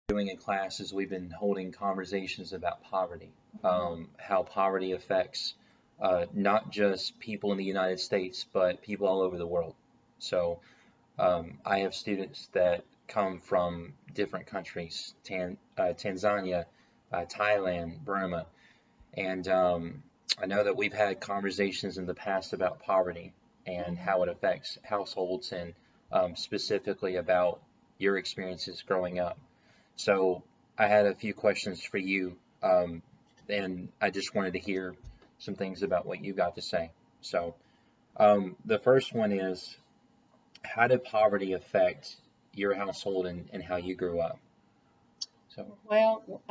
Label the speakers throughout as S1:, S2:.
S1: doing in class is we've been holding conversations about poverty,
S2: Mhm.
S1: how poverty affects not just people in the United States, but people all over the world. So I have students that come from different countries, Tanzania, Thailand, Burma, and I know that we've had conversations in the past about poverty and
S2: Mhm.
S1: how it affects households and specifically about your experiences growing up. So I had a few questions for you, and I just wanted to hear some things about what you got to say. So the first one is, how did poverty affect your household and how you grew up? So,
S2: Well,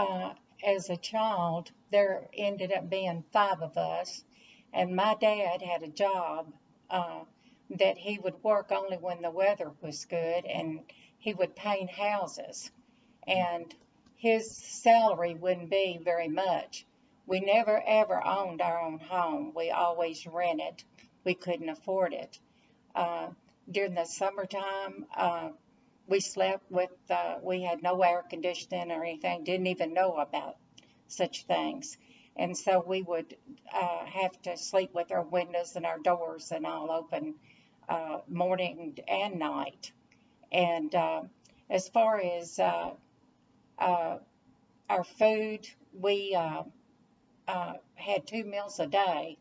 S2: as a child, there ended up being five of us, and my dad had a job uh, that he would work only when the weather was good, and he would paint houses. And his salary wouldn't be very much. We never ever owned our own home. We always rented. We couldn't afford it. Uh, During the summertime, we slept with, we had no air conditioning or anything, didn't even know about such things. And so we would have to sleep with our windows and our doors and all open morning and night. And as far as uh, our food, we had 2 meals a day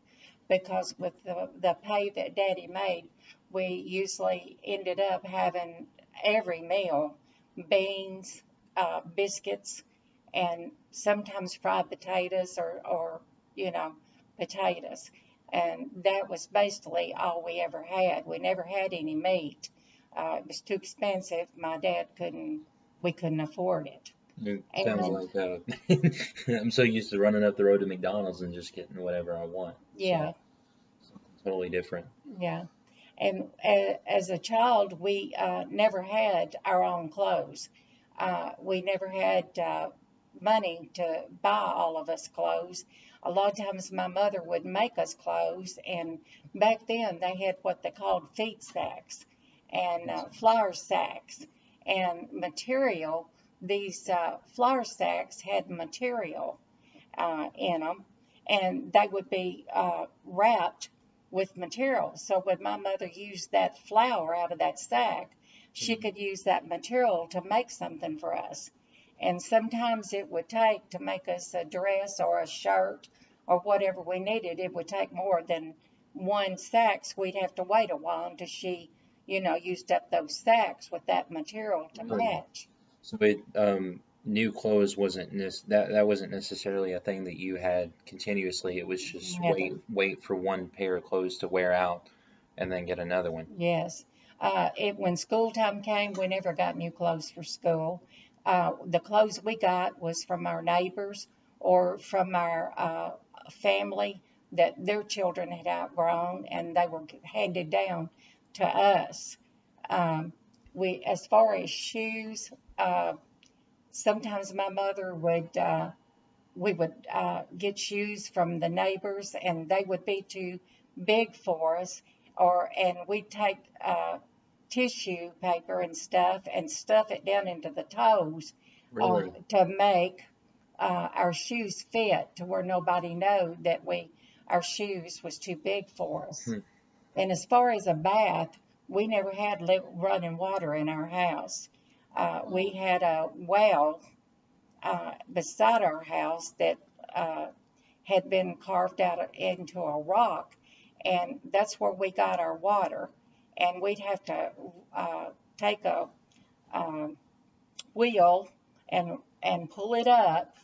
S2: because with the pay that Daddy made, we usually ended up having every meal beans, biscuits, and sometimes fried potatoes or you know, potatoes. And that was basically all we ever had. We never had any meat. It was too expensive. My dad we couldn't afford it.
S1: it sounds
S2: And
S1: like I'm so used to running up the road to McDonald's and just getting whatever I want. So
S2: yeah,
S1: something totally different.
S2: yeah. And as a child, we never had our own clothes. We never had money to buy all of us clothes. A lot of times, my mother would make us clothes, and back then they had what they called feed sacks and flour sacks and material. These flour sacks had material in them, and they would be wrapped with material. So when my mother used that flour out of that sack, she
S1: Mhm.
S2: could use that material to make something for us. And sometimes it would take to make us a dress or a shirt or whatever we needed, it would take more than one sacks. We'd have to wait a while until she, used up those sacks with that material to
S1: Really?
S2: match.
S1: So new clothes that wasn't necessarily a thing that you had continuously. It was just
S2: Never.
S1: wait for one pair of clothes to wear out and then get another one.
S2: Yes. When school time came, we never got new clothes for school. The clothes we got was from our neighbors or from our family that their children had outgrown, and they were handed down to us. Um, as far as shoes, uh, sometimes my mother we would get shoes from the neighbors, and they would be too big for us, and we'd take tissue paper and stuff it down into the toes
S1: Really?
S2: to make our shoes fit to where nobody knew that we our shoes was too big for us.
S1: Hmm.
S2: And as far as a bath, we never had running water in our house. We had a well beside our house that uh, had been carved out into a rock, and that's where we got our water. And we'd have to take a um, wheel and pull it up,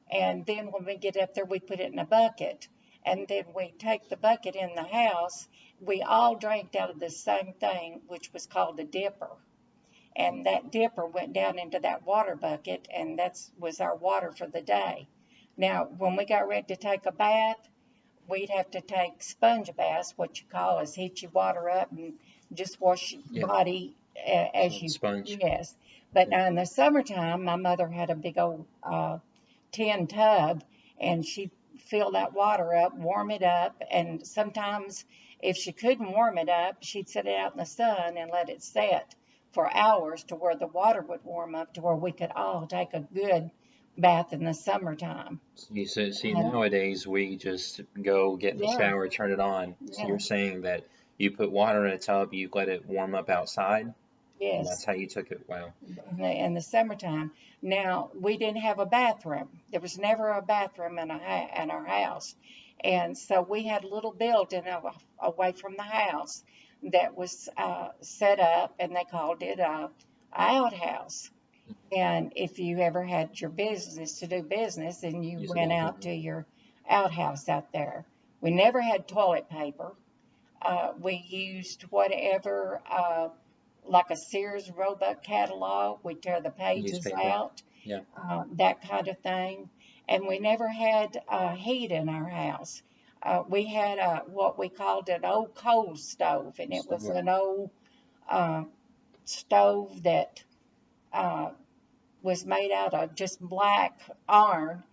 S2: and then when we get up there, we put it in a bucket, and then we take the bucket in the house. We all drank out of the same thing, which was called a dipper, and that dipper went down into that water bucket, and that was our water for the day. Now, when we got ready to take a bath, we'd have to take sponge baths, what you call is heat your water up and just wash your
S1: Yeah.
S2: body as
S1: On
S2: you,
S1: sponge.
S2: yes. But
S1: Yeah.
S2: now in the summertime, my mother had a big old tin tub, and she'd fill that water up, warm it up, and sometimes if she couldn't warm it up, she'd set it out in the sun and let it set for hours to where the water would warm up to where we could all take a good bath in the summertime.
S1: You see,
S2: And
S1: nowadays we just go get in the
S2: yeah,
S1: shower, turn it on. So
S2: yeah,
S1: you're saying that you put water in a tub, you let it warm up outside, and that's
S2: yes,
S1: how you took it. Wow.
S2: in the summertime. Now, we didn't have a bathroom. There was never a bathroom in our house. And so we had a little building away from the house that was set up, and they called it a outhouse. And if you ever had your business to do business, then you
S1: Use the
S2: went
S1: bathroom.
S2: out to your outhouse out there. We never had toilet paper. We used whatever, like a Sears Roebuck catalog. We tear the pages
S1: Newspaper.
S2: out,
S1: Yeah.
S2: that kind of thing. And we never had heat in our house. We had what we called an old coal stove, and it was
S1: So,
S2: an old uh, stove that uh, was made out of just black iron,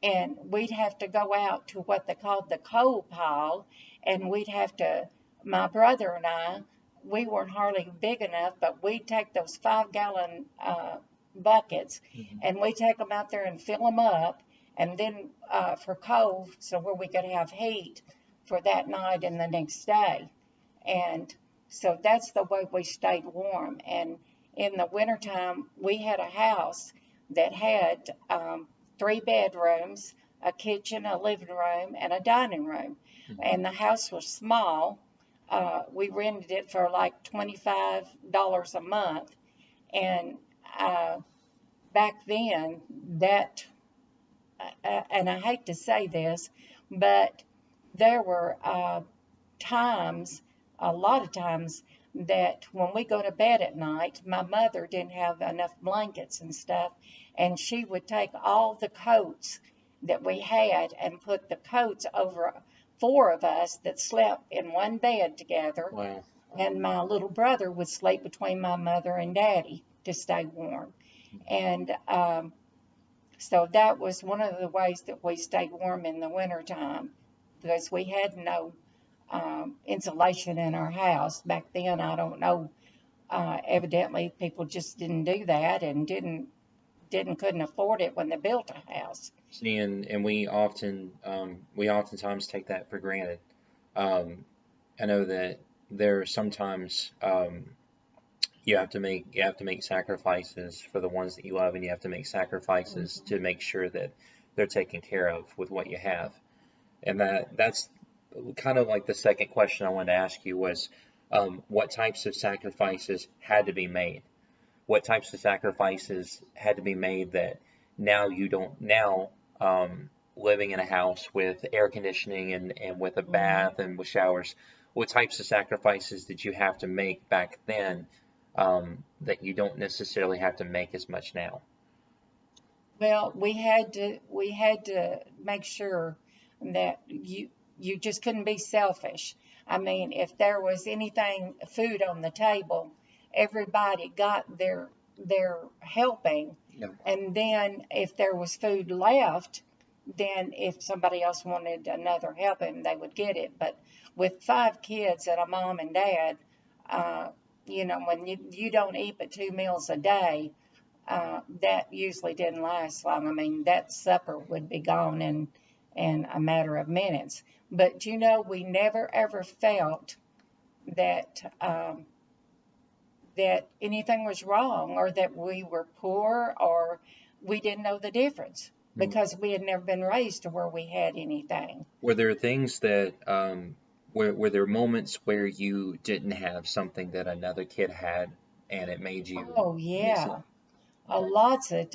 S2: and we'd have to go out to what they called the coal pile, and we'd have to, my brother and I, we weren't hardly big enough, but we'd take those 5-gallon buckets,
S1: mhm.
S2: and we'd take them out there and fill them up, and then for coal, so where we could have heat for that night and the next day. And so that's the way we stayed warm. And in the wintertime, we had a house that had 3 bedrooms, a kitchen, a living room, and a dining room.
S1: Mhm.
S2: And the house was small. We rented it for like $25 a month. And uh, back then, that, and I hate to say this, but there were times, a lot of times, that when we go to bed at night, my mother didn't have enough blankets and stuff, and she would take all the coats that we had and put the coats over 4 of us that slept in one bed together,
S1: Wow.
S2: and my little brother would sleep between my mother and daddy to stay warm. And so that was one of the ways that we stayed warm in the wintertime because we had no insulation in our house. Back then, I don't know, evidently people just didn't do that and couldn't afford it when they built a house.
S1: See, and we oftentimes take that for granted. Um, I know that there are sometimes you have to make sacrifices for the ones that you love, and you have to make sacrifices to make sure that they're taken care of with what you have. And that's kind of like the second question I wanted to ask you was, what types of sacrifices had to be made? What types of sacrifices had to be made that now you don't now, living in a house with air conditioning and with a
S2: Mhm.
S1: bath and with showers, what types of sacrifices did you have to make back then, that you don't necessarily have to make as much now?
S2: Well, we had to make sure that you just couldn't be selfish. I mean, if there was anything food on the table, everybody got their helping,
S1: Yeah.
S2: and then if there was food left, then if somebody else wanted another helping, they would get it. But with 5 kids and a mom and dad, uh, when you don't eat but 2 meals a day, that usually didn't last long. I mean, that supper would be gone in a matter of minutes. But we never ever felt that that anything was wrong or that we were poor or we didn't know the difference
S1: Mm.
S2: because we had never been raised to where we had anything.
S1: Were there things that were there moments where you didn't have something that another kid had and it made you
S2: Oh
S1: miss it?
S2: yeah, lots of.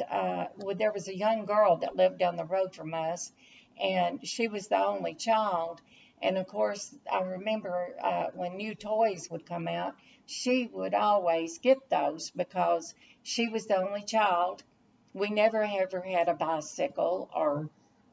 S2: Well, there was a young girl that lived down the road from us, and she was the only child. And of course, I remember when new toys would come out, she would always get those because she was the only child. We never ever had a bicycle, or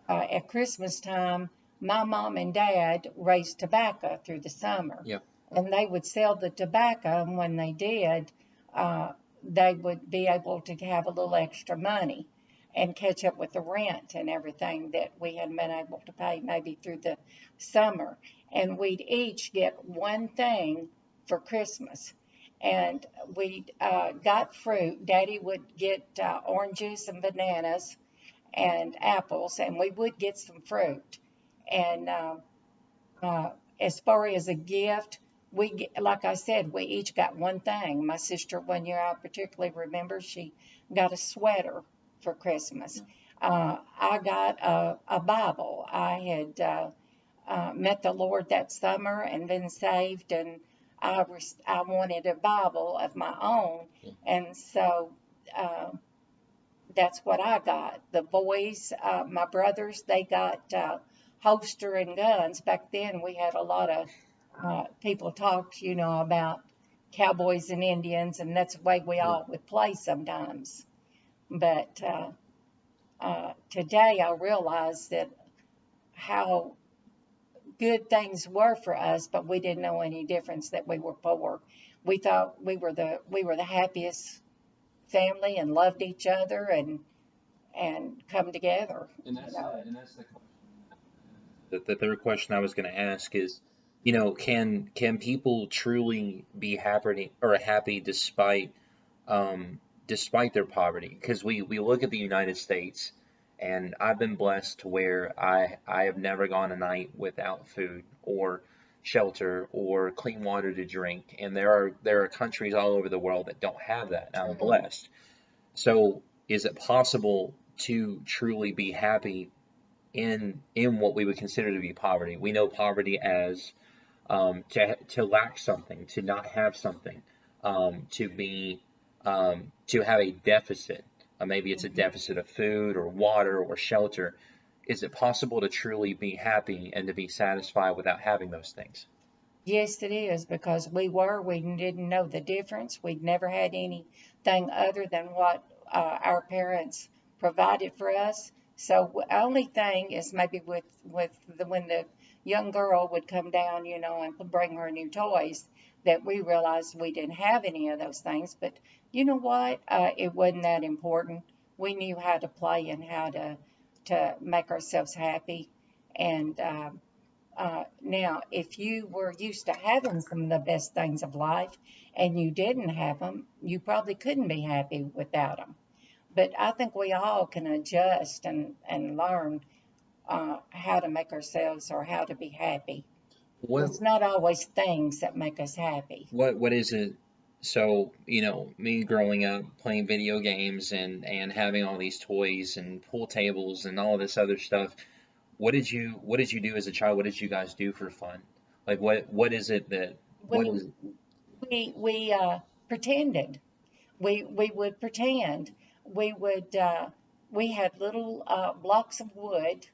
S2: at Christmas time, my mom and dad raised tobacco through the summer,
S1: Yeah.
S2: and they would sell the tobacco. And when they did, uh, they would be able to have a little extra money and catch up with the rent and everything that we hadn't been able to pay maybe through the summer. And we'd each get one thing for Christmas. and we got fruit. Daddy would get oranges and bananas and apples, and we would get some fruit. And uh, as far as a gift, like I said, we each got one thing. My sister, one year I particularly remember, she got a sweater for Christmas. I got a Bible. I had met the Lord that summer and been saved, and I wanted a Bible of my own, and so uh, that's what I got. The boys, my brothers, they got holster and guns. Back then, we had a lot of people talked, about cowboys and Indians, and that's the way we
S1: Yeah.
S2: all would play sometimes. But today, I realize that how good things were for us, but we didn't know any difference that we were poor. We thought we were the happiest family and loved each other and come together.
S1: And
S2: You
S1: that's
S2: know.
S1: and that's the third question I was going to ask is, can people truly be happy despite their poverty? Because we look at the United States, and I've been blessed to where I have never gone a night without food or shelter or clean water to drink, and there are countries all over the world that don't have that. And I'm
S2: Mhm.
S1: blessed. So is it possible to truly be happy in what we would consider to be poverty? We know poverty as to lack something, to not have something, to have a deficit. Maybe it's a
S2: Mhm.
S1: deficit of food or water or shelter. Is it possible to truly be happy and to be satisfied without having those things?
S2: Yes, it is because we didn't know the difference. We'd never had anything other than what our parents provided for us. So only thing is maybe when the young girl would come down, and bring her new toys, that we realized we didn't have any of those things. But you know what? It wasn't that important. We knew how to play and how to make ourselves happy, and now, if you were used to having some of the best things of life and you didn't have them, you probably couldn't be happy without them. But I think we all can adjust and learn how to make ourselves or how to be happy.
S1: What
S2: It's not always things that make us happy.
S1: what is it? So, me growing up playing video games and having all these toys and pool tables and all this other stuff. What did you do as a child? What did you guys do for fun? Like what is it that what
S2: We
S1: is
S2: we pretended. We would pretend. We would we had little blocks of wood,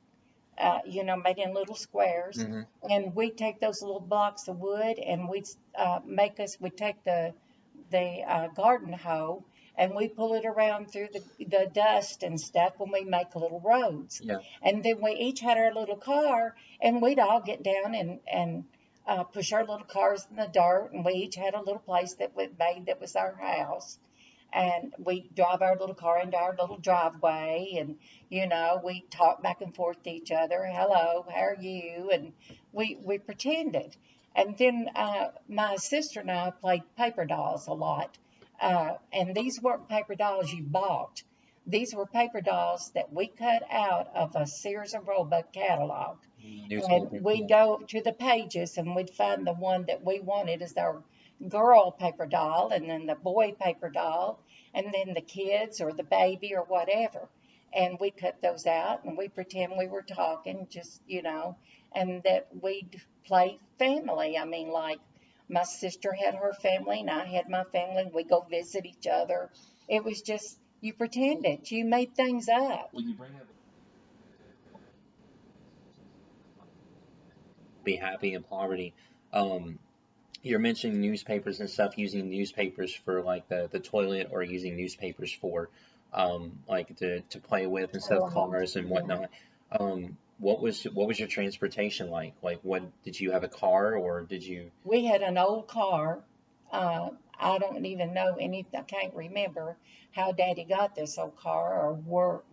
S2: made in little squares.
S1: hmm
S2: And we'd take those little blocks of wood and we'd take the garden hoe and we pull it around through the dust and stuff when we make little roads.
S1: yeah.
S2: And then we each had our little car and we'd all get down and push our little cars in the dirt. And we each had a little place that we made that was our house, and we drive our little car into our little driveway, and we talk back and forth to each other. Hello, how are you? And we pretended. And then my sister and I played paper dolls a lot, and these weren't paper dolls you bought. These were paper dolls that we cut out of a Sears and Roebuck catalog, and
S1: Newspaper.
S2: we'd
S1: Yeah.
S2: go to the pages and we'd find the one that we wanted as our girl paper doll, and then the boy paper doll, and then the kids or the baby or whatever. And we cut those out and we pretend we were talking, just, and that we'd play family. I mean, like my sister had her family and I had my family, and we go visit each other. It was just, you pretended, you made things up.
S1: When you bring up be happy in poverty, um, you're mentioning newspapers and stuff, using newspapers for like the toilet or using newspapers for like to play with and stuff, cars and
S2: Yeah.
S1: whatnot. What was your transportation like? Like what did you have a car or did you
S2: We had an old car. I don't even know I can't remember how Daddy got this old car or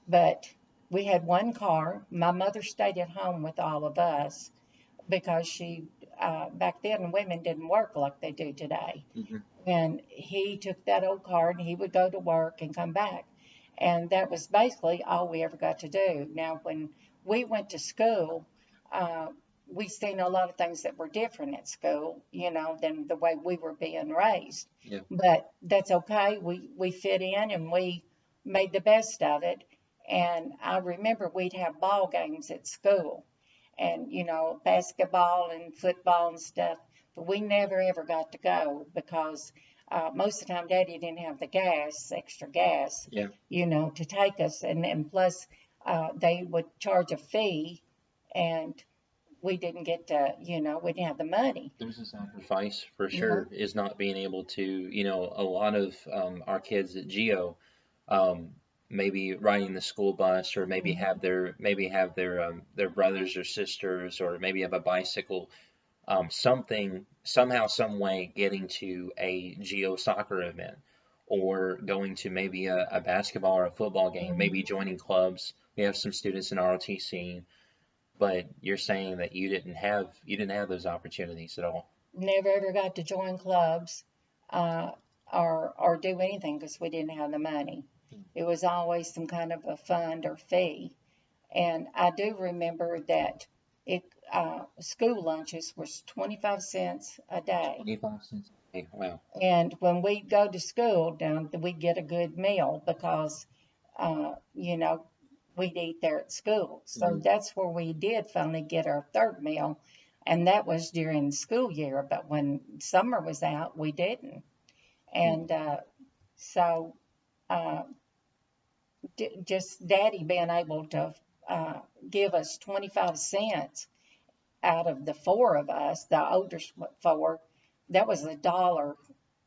S2: but we had one car. My mother stayed at home with all of us because she back then women didn't work like they do today.
S1: Hmm.
S2: And he took that old car and he would go to work and come back. And that was basically all we ever got to do. Now, when we went to school, uh, we seen a lot of things that were different at school, than the way we were being raised.
S1: Yeah.
S2: But that's okay. We fit in and we made the best of it. And I remember we'd have ball games at school and, basketball and football and stuff. But we never ever got to go because most of the time Daddy didn't have the extra gas,
S1: Yeah.
S2: to take us. And plus, they would charge a fee and we didn't get to, we didn't have the money.
S1: There's a sacrifice for
S2: You know,
S1: sure, is not being able to, a lot of our kids at Geo, um, maybe riding the school bus, or maybe
S2: Mhm.
S1: have their brothers or sisters, or maybe have a bicycle, something, somehow, some way getting to a Geo soccer event, or going to maybe a basketball or a football game, maybe
S2: Mhm.
S1: joining clubs. We have some students in ROTC, but you're saying that you didn't have those opportunities at all.
S2: Never ever got to join clubs uh, or do anything because we didn't have the money. It was always some kind of a fund or fee. And I do remember that it school lunches was 25 cents a day.
S1: 25 cents. Hey, wow.
S2: And when we'd go to school, down we'd get a good meal because, we'd eat there at school. So
S1: Mhm.
S2: that's where we did finally get our third meal, and that was during the school year. But when summer was out, we didn't. And so uh, just Daddy being able to uh, give us 25 cents out of the four of us, the older four, that was $1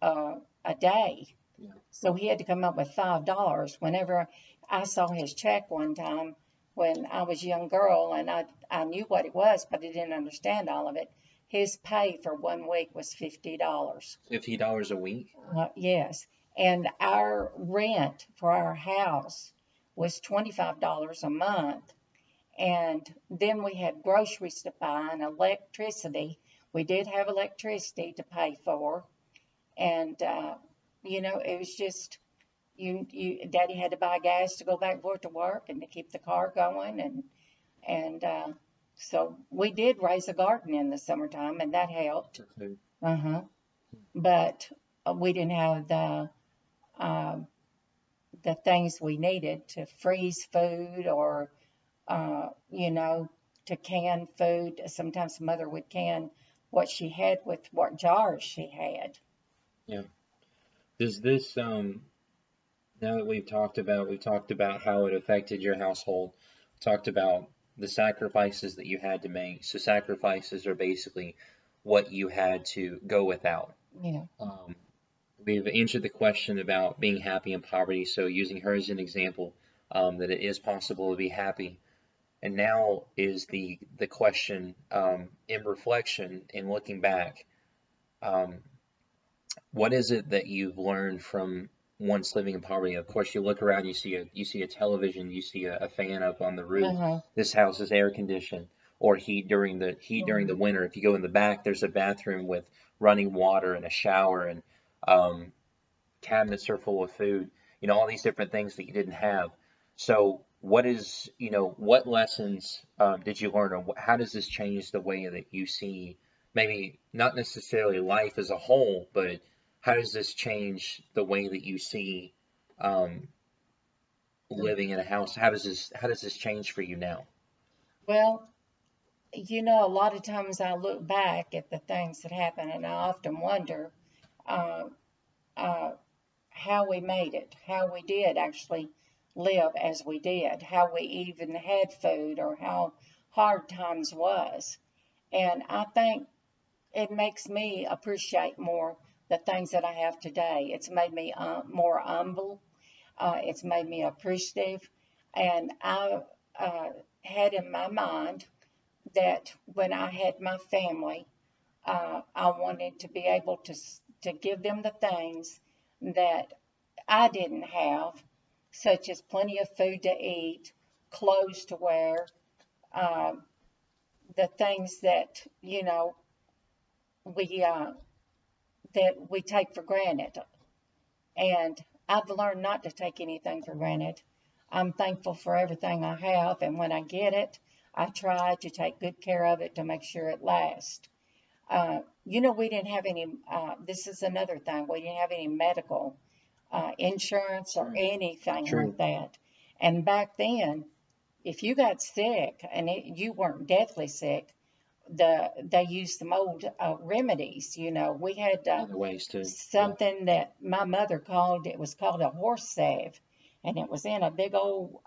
S2: a day.
S1: Yeah.
S2: So he had to come up with $5. Whenever I saw his check one time when I was a young girl, and I knew what it was, but I didn't understand all of it. His pay for 1 week was $50.
S1: $50 a week?
S2: Yes. And our rent for our house was $25 a month. And then we had groceries to buy and electricity. We did have electricity to pay for. And, it was just, Daddy had to buy gas to go back and forth to work and to keep the car going. And so we did raise a garden in the summertime, and that helped.
S1: Okay.
S2: Uh-huh. But we didn't have uh, the things we needed to freeze food or to can food. Sometimes Mother would can what she had with what jars she had.
S1: Yeah. Does this, now that we've talked about how it affected your household, talked about the sacrifices that you had to make. So sacrifices are basically what you had to go without.
S2: Yeah.
S1: Um, we've answered the question about being happy in poverty. So using her as an example, that it is possible to be happy. And now is the question, in reflection and looking back, um, what is it that you've learned from once living in poverty? Of course, you look around, you see a television, you see a fan up on the roof.
S2: Uh-huh.
S1: This house is air conditioned, or heat during the winter. If you go in the back, there's a bathroom with running water and a shower, and um, cabinets are full of food. All these different things that you didn't have. So what lessons did you learn, or how does this change the way that you see, maybe not necessarily life as a whole, but how does this change the way that you see um, living in a house? How does this change for you now?
S2: Well, a lot of times I look back at the things that happened and I often wonder uh, uh, how we made it, how we did actually live as we did, how we even had food or how hard times was. And I think it makes me appreciate more the things that I have today. It's made me more humble. It's made me appreciative. And I uh, had in my mind that when I had my family, I wanted to be able to give them the things that I didn't have, such as plenty of food to eat, clothes to wear, um, the things that, we that we take for granted. And I've learned not to take anything for granted. I'm thankful for everything I have, and when I get it, I try to take good care of it to make sure it lasts. We didn't have any, this is another thing, we didn't have any medical insurance or anything
S1: True.
S2: like that. And back then, if you got sick and you weren't deathly sick, they used some old remedies. We had
S1: Other ways to, yeah.
S2: something that my mother called, it was called a horse salve, and it was in a big old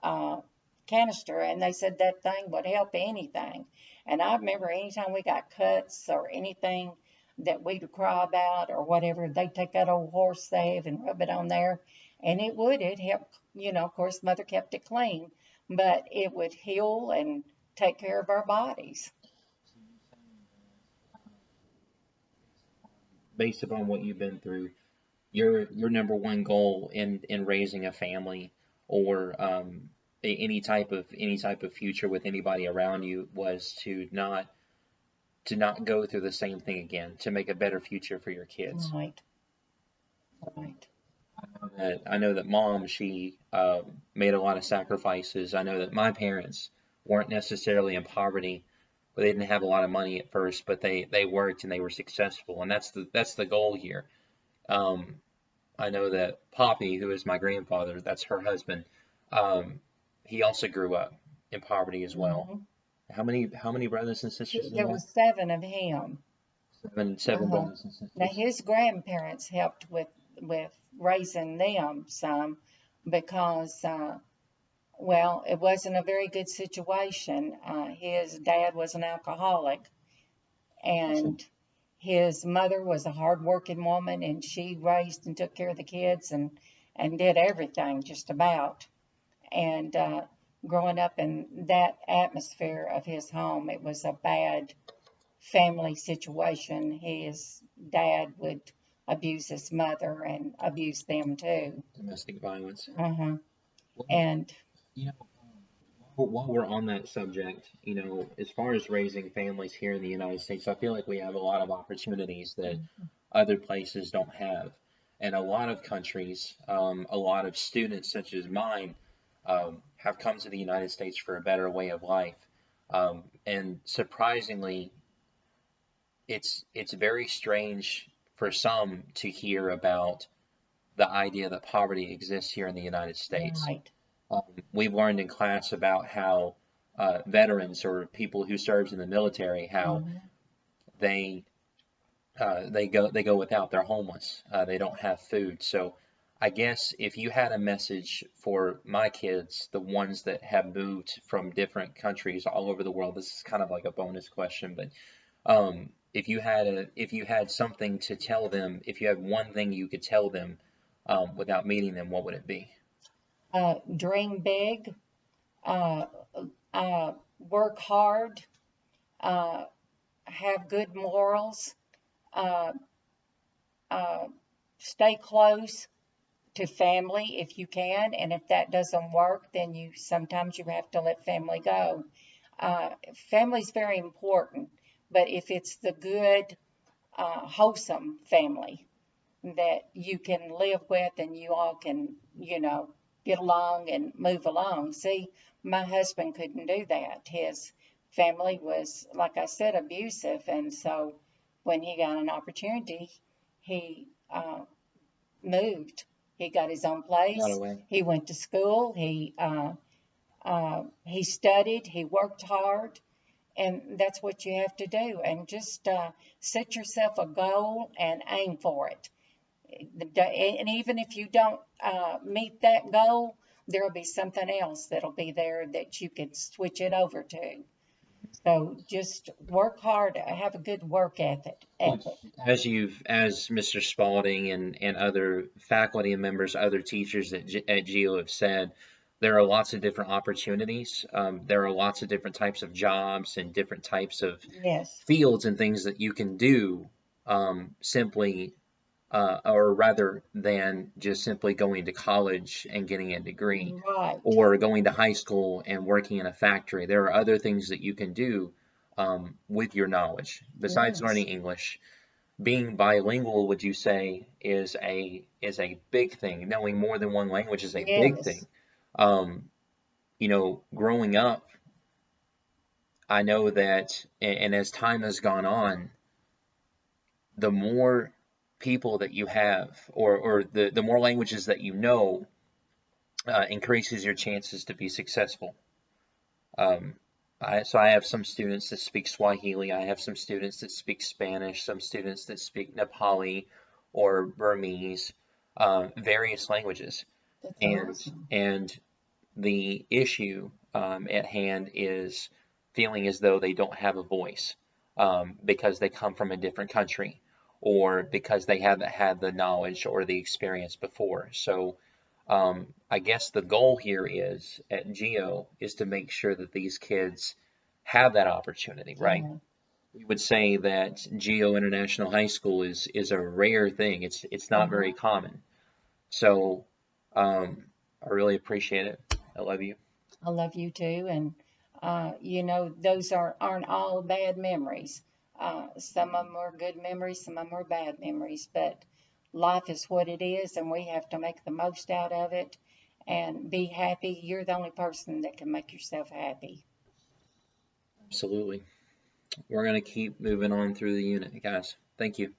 S2: canister, and they said that thing would help anything. And I remember anytime we got cuts or anything that we'd cry about or whatever, they'd take that old horse salve and rub it on there, and it helped. Of course, mother kept it clean, but it would heal and take care of our bodies.
S1: Based upon what you've been through, your number one goal in raising a family or any type of future with anybody around you was to not go through the same thing again, to make a better future for your kids.
S2: Right, right.
S1: I know that mom, she made a lot of sacrifices. I know that my parents weren't necessarily in poverty, but they didn't have a lot of money at first, but they worked and they were successful, and that's the goal here. Um, I know that Poppy, who is my grandfather, that's her husband, um, he also grew up in poverty as well.
S2: hmm
S1: How many brothers and sisters do
S2: There
S1: you have?
S2: was seven of him.
S1: Seven
S2: Uh-huh.
S1: brothers and
S2: Now
S1: sisters.
S2: his grandparents helped with raising them some because well, it wasn't a very good situation. His dad was an alcoholic,
S1: Gotcha.
S2: and his mother was a hard-working woman, and she raised and took care of the kids and did everything just about. And growing up in that atmosphere of his home, it was a bad family situation. His dad would abuse his mother and abuse them too.
S1: Domestic violence.
S2: Uh-huh.
S1: Well,
S2: And
S1: you know, while we're on that subject, as far as raising families here in the United States, I feel like we have a lot of opportunities that other places don't have. And a lot of countries, a lot of students such as mine, have come to the United States for a better way of life. And surprisingly, it's very strange for some to hear about the idea that poverty exists here in the United States.
S2: right.
S1: Um, we've learned in class about how veterans or people who served in the military, how
S2: hmm
S1: they they go without. They're homeless. They don't have food. So I guess if you had a message for my kids, the ones that have moved from different countries all over the world, this is kind of like a bonus question, but if you had something to tell them, if you had one thing you could tell them without meeting them, what would it be?
S2: Dream big, uh, work hard, uh, have good morals, uh, uh, stay close to family if you can, and if that doesn't work, then sometimes you have to let family go. Uh, Family's very important, but if it's the good, wholesome family that you can live with and you all can, get along and move along. See, my husband couldn't do that. His family was, like I said, abusive, and so when he got an opportunity, he moved. He got his own
S1: Got
S2: place.
S1: away.
S2: He went to school. He studied. He worked hard, and that's what you have to do. And just set yourself a goal and aim for it. And even if you don't meet that goal, there'll be something else that'll be there that you could switch it over to. So just work hard, have a good work ethic.
S1: Which, as Mr. Spalding and other faculty and members, other teachers at GEO have said, there are lots of different opportunities. There are lots of different types of jobs and different types of
S2: Yes,
S1: fields and things that you can do simply, or rather than just simply going to college and getting a degree
S2: right.
S1: or going to high school and working in a factory. There are other things that you can do with your knowledge besides
S2: Yes.
S1: learning English. being bilingual, would you say, is a big thing? Knowing more than one language is a big
S2: Yes.
S1: thing. Um, Growing up, I know that, and as time has gone on, the more people that you have, or the more languages that you know, increases your chances to be successful. Um, so I have some students that speak Swahili. I have some students that speak Spanish, some students that speak Nepali or Burmese, various languages.
S2: That's
S1: And
S2: awesome.
S1: and the issue at hand is feeling as though they don't have a voice because they come from a different country or because they haven't had the knowledge or the experience before. So I guess the goal here is at Geo is to make sure that these kids have that opportunity, right?
S2: Yeah.
S1: We would say that Geo International High School is a rare thing. It's not
S2: Uh-huh.
S1: very common. So I really appreciate it. I love you.
S2: I love you too. And, those aren't all bad memories. Some of them are good memories, some of them are bad memories, but life is what it is, and we have to make the most out of it and be happy. You're the only person that can make yourself happy.
S1: Absolutely. We're going to keep moving on through the unit, guys. Thank you.